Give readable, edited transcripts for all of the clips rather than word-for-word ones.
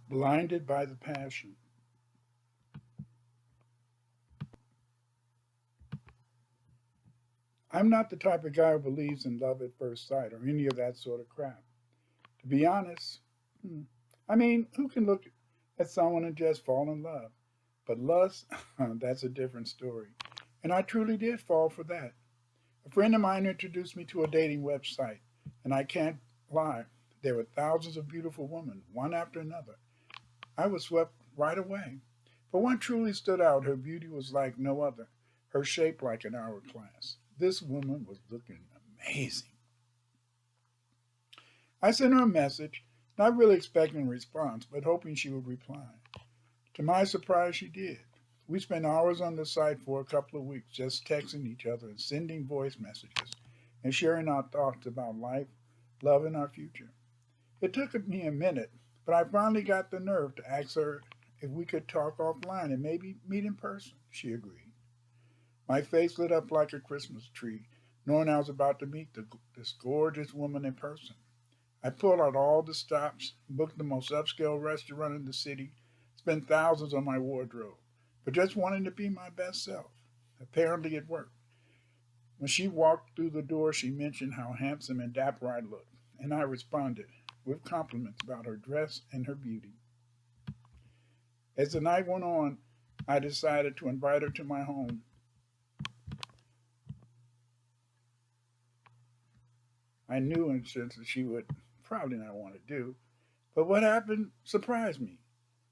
Blinded by the passion. I'm not the type of guy who believes in love at first sight or any of that sort of crap. To be honest, hmm, I mean, who can look at someone and just fall in love? But lust, that's a different story. And I truly did fall for that. A friend of mine introduced me to a dating website, and I can't lie, there were thousands of beautiful women, one after another. I was swept right away. But one truly stood out. Her beauty was like no other, her shape like an hourglass. This woman was looking amazing. I sent her a message, not really expecting a response, but hoping she would reply. To my surprise, she did. We spent hours on the site for a couple of weeks just texting each other and sending voice messages and sharing our thoughts about life, love, and our future. It took me a minute, but I finally got the nerve to ask her if we could talk offline and maybe meet in person. She agreed. My face lit up like a Christmas tree, knowing I was about to meet this gorgeous woman in person. I pulled out all the stops, booked the most upscale restaurant in the city, spent thousands on my wardrobe, but just wanting to be my best self. Apparently, it worked. When she walked through the door, she mentioned how handsome and dapper I looked, and I responded with compliments about her dress and her beauty. As the night went on, I decided to invite her to my home. I knew in a sense that she would probably not want to do, but what happened surprised me.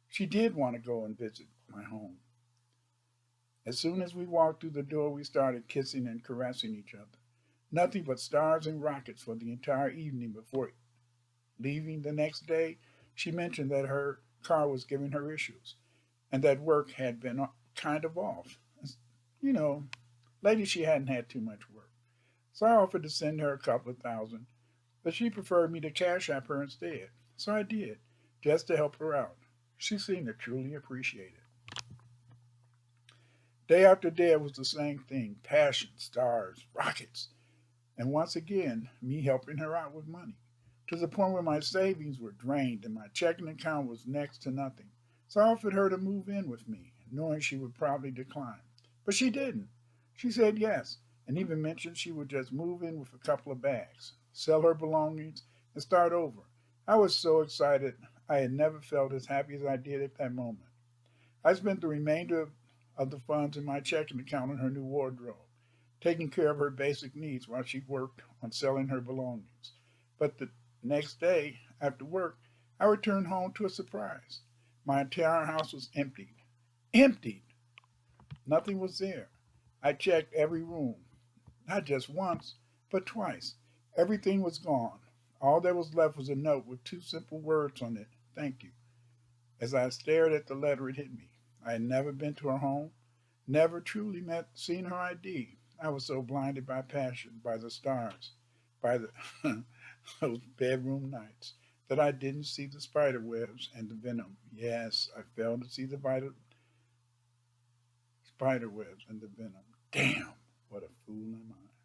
She did want to go and visit my home. As soon as we walked through the door, we started kissing and caressing each other. Nothing but stars and rockets for the entire evening before leaving the next day. She mentioned that her car was giving her issues and that work had been kind of off. You know, lately she hadn't had too much work. So I offered to send her a couple of thousand, but she preferred me to cash app her instead. So I did, just to help her out. She seemed to truly appreciate it. Day after day, it was the same thing: passion, stars, rockets, and once again, me helping her out with money. To the point where my savings were drained and my checking account was next to nothing. So I offered her to move in with me, knowing she would probably decline. But she didn't. She said yes, and even mentioned she would just move in with a couple of bags, sell her belongings, and start over. I was so excited. I had never felt as happy as I did at that moment. I spent the remainder of the funds in my checking account on her new wardrobe, taking care of her basic needs while she worked on selling her belongings. But the next day, after work, I returned home to a surprise. My entire house was emptied. Emptied! Nothing was there. I checked every room, not just once, but twice. Everything was gone. All that was left was a note with two simple words on it: thank you. As I stared at the letter, it hit me. I had never been to her home, never truly seen her ID. I was so blinded by passion, by the stars, by the those bedroom nights, that I didn't see the spider webs and the venom. Yes, I failed to see the spider webs and the venom. Damn, what a fool am I.